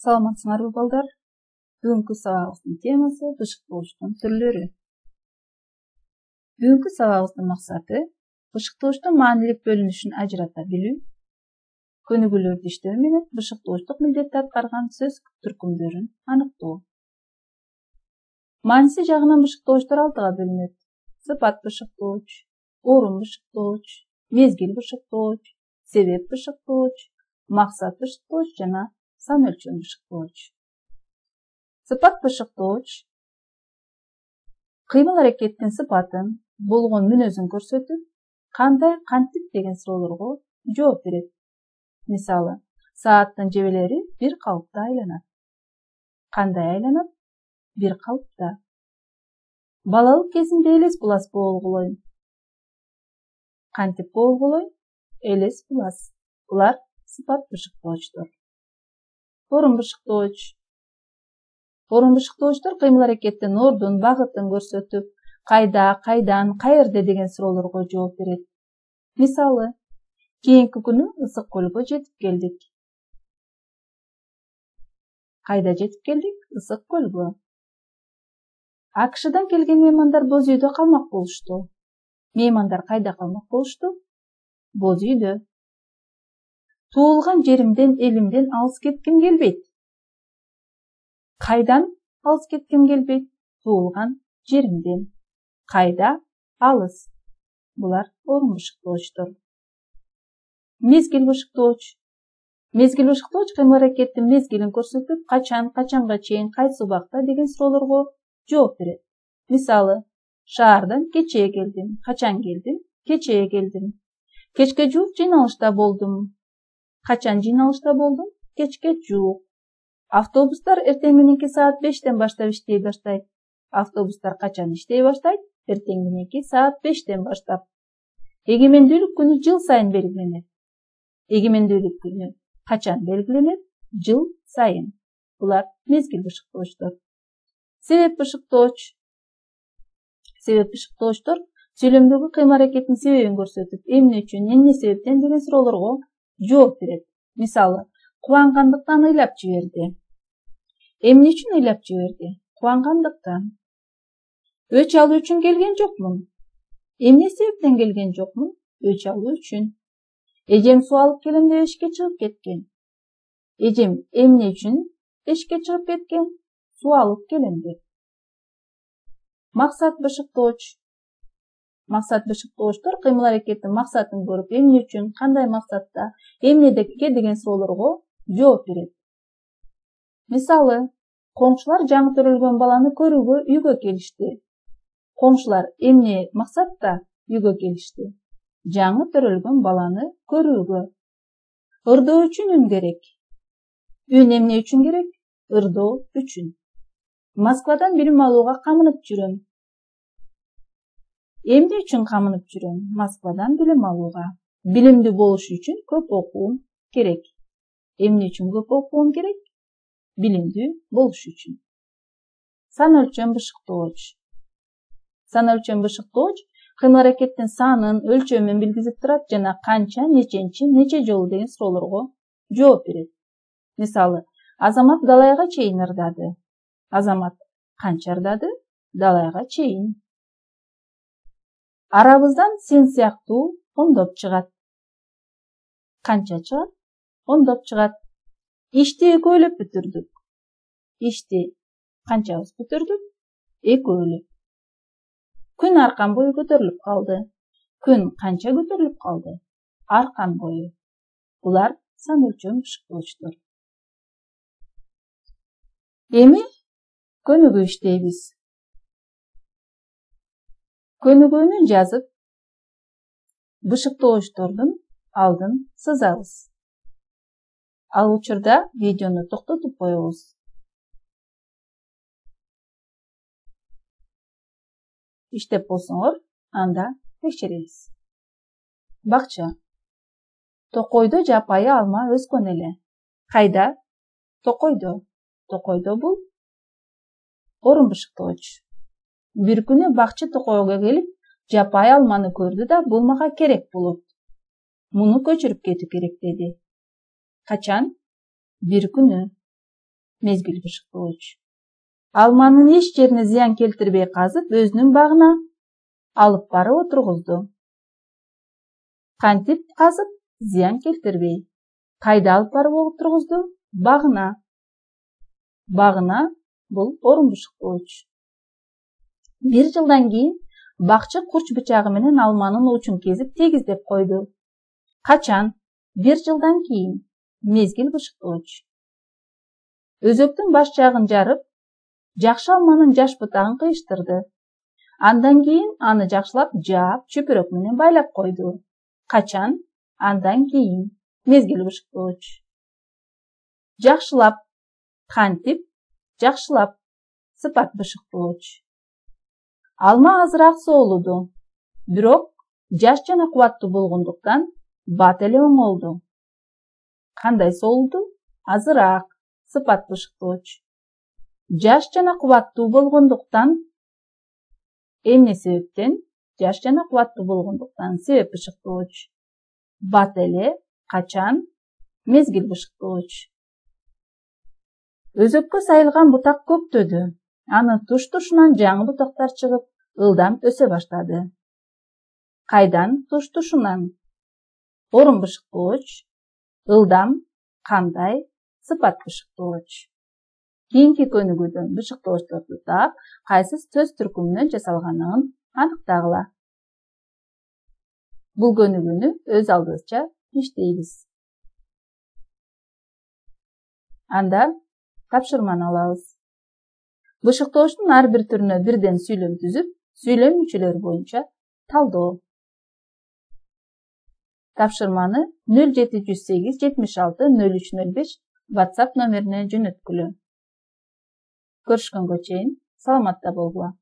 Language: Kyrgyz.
Саламатсыңарбы балдар? Бүгүнкү сабагыбыздын темасы бышыктоочтун түрлөрү. Бүгүнкү сабагыбыздын максаты бышыктоочтун маанилик бөлүнүшүн ажырата билүү, көнүгүүлөрдү иштөө менен бышыктоочтук милдетти аткарган сөз түркүмдөрүн аныктоо. Мааниси жагынан бышыктоочтор 6га бөлүнөт. Сыпат бышыктооч, орун бышыктооч, мезгил бышыктооч, себеп бышыктооч, максат бышыктооч жана сан өлчөм бышыктооч. Сыпат бышыктооч кыймыл аракеттин сыпатын, болгон мүнөзүн көрсөтүп, кандай кантип деген суроолорго жооп берет. Мисалы, сааттын жебелери бир калыпта айланат. Кандай айланат? Бир калыпта. Балалык кезимде элес булас болгулойм. Кантип болгулойм? Элес булас. Булар сыпат бышыктоочтор. Орун бышыктооч. Орун бышыктоочтор кыймыл аракеттин ордун, багытын көрсөтүп, кайда, кайдан, каерде деген суроолорго жооп берет. Мисалы, кийинки күнү Ысык көлгө жетип келдик. Кайда жетип келдик? Ысык көлгө. АКШдан келген меймандар боз үйдө калмак болушту. Меймандар кайда калмак болушту? Боз үйдө. Туулган жеримден, элимден алыс кетким келбейт. Кайдан алыс кетким келбейт? Туулган жеримден. Кайда? Алыс. Булар орун бышыктоочтор. Мезгил бышыктооч. Мезгил бышыктооч кыймыл аракеттин мезгилин көрсөтүп, качан, качанга чейин, кайсы убакта деген суроолорго жооп берет. Мисалы, шаардан кечээ келдим. Качан келдим? Кечээ келдим. Кечке жуук жыйналышта болдум. Качан жыйналышта болдум? Кечке жуук. Автобустар эртең мененки саат 5тен баштап иштей баштайт. Автобустар качан иштей баштайт? Эртең мененки саат 5тен баштап. Эгемендүүлүк күнү жыл сайын белгиленет. Эгемендүүлүк күнү качан белгиленет? Жыл сайын. Булар мезгил бышыктоочтор. Себеп бышыктооч. Себеп бышыктоочтор сүйлөмдөгү кыймыл аракеттин себебин көрсөтүп, эмне үчүн, эмне себептен деген суроолорго жооп берет. Мисалы, кубангандыктан ыйлап жиберди. Эмне үчүн ыйлап жиберди? Кубангандыктан. Өч алуу үчүн келген жокмун. Эмне себептен келген жокмун? Өч алуу үчүн. Эжем суу алып келем деп эшикке чыгып кеткен. Эжем эмне үчүн эшикке чыгып кеткен? Суу алып келем деп. Максат бышыктооч. Максат бышыктоочтор кыймыл аракеттин максатын көрүп, эмне үчүн, кандай максатта, эмнеге деген суроолорго жооп берет. Мисалы, коңшулар жаңы төрөлгөн баланы көрүүгө үйгө келишти. Коңшулар эмне максатта үйгө келишти? Жаңы төрөлгөн баланы көрүүгө. Ырдоо үчүн үн керек. Үн эмне үчүн керек? Ырдоо үчүн. Москвадан билим алууга камынып жүрөм. Эмне үчүн камынып жүрөм? Москвадан билим алууга. Билимдүү болуш үчүн көп окуум керек. Эмне үчүн көп окуум керек? Билимдүү болуш үчүн. Сан өлчөм бышыктооч. Сан өлчөм бышыктооч кыймыл аракеттин санын, өлчөмүн билгизип турат жана канча, неченчи, нече жолу деген суроолорго жооп берет. Мисалы, Азамат далайга чейин ырдады. Азамат канча ырдады? Далайга чейин. Арабыздан сен сыяктуу ондоп чыгат. Канча чыгат? Ондоп чыгат. Ишти экөөлөп бүтүрдүк. Ишти канчабыз бүтүрдүк? Экөөлөп. Күн аркан бою көтөрүлүп калды. Күн канча көтөрүлүп калды? Аркан бою. Булар сан өлчөм бышыктоочтор. Эми көнүгүү иштейбиз. Көнүгүүнү жазып, бышыктоочтордун алдын сызабыз. Ал учурда видеону токтотуп коебуз. Иштеп болсоңор, анда текшеребиз. Бакча. Токойдо жапайы алма өскөн эле. Кайда? Токойдо. Токойдо бул орун бышыктооч. Бир күнү бакчы токойго келип, жапайы алманы көрдү да, бул мага керек болот. Муну көчүрүп кетүү керек деди. Качан? Бир күнү. мезгил бышыктооч. Алманын эч жерине зыян келтирбей казып, өзүнүн багына алып барып отургузду. Кантип казып, зыян келтирбей? Кайда алып барып отургузду? Багына. Багына бул орун бышыктооч. 1 жылдан кийин бакчы курч бычагы менен алманын учун кезип тегиздеп койду. Качан? 1 жылдан кийин. Мезгил бышыктооч. Өзөктүн баш жагын жарып, жакшы алманын жаш бутагын кыйыштырды. Андан кийин аны жакшылап жаап, чөпүрөк менен байлап койду. Качан? Андан кийин. Мезгил бышыктооч. Жакшылап. Кантип? Жакшылап. Сыпат бышыктооч. Алма азыраак соолуду. Бирок жаш жана кубаттуу болгондуктан бат эле оңолду. Кандай соолуду? Азыраак. Сыпат бышыктооч. Жаш жана кубаттуу болгондуктан эмне себептен? Жаш жана кубаттуу болгондуктан себеп бышыктооч. Бат эле. Качан? Мезгил бышыктооч. Өзөккө сайылган бутак көктөдү. Анын туш-тушунан жаңы бутактар чыгып, ылдам өсө баштады. Кайдан туш-тушунан? Орун бышыктооч. Ылдам. Кандай? Сыпат бышыктооч. Кийинки көнүгүүдөн бышыктоочторду таап, кайсы сөз түркүмүнөн жасалганын аныктагыла. Бул көнүгүүнү өз алдыбызча иштейбиз. Анда тапшырманы алабыз. Бышыктоочтун ар бир түрүнө бирден сүйлөм түзүп, сүйлөм мүчөлөрү боюнча талдоо. Тапшырманы 0708 76 0305 WhatsApp номерине жөнөткүлө. Көрүшкөнгө чейин саламатта болгула.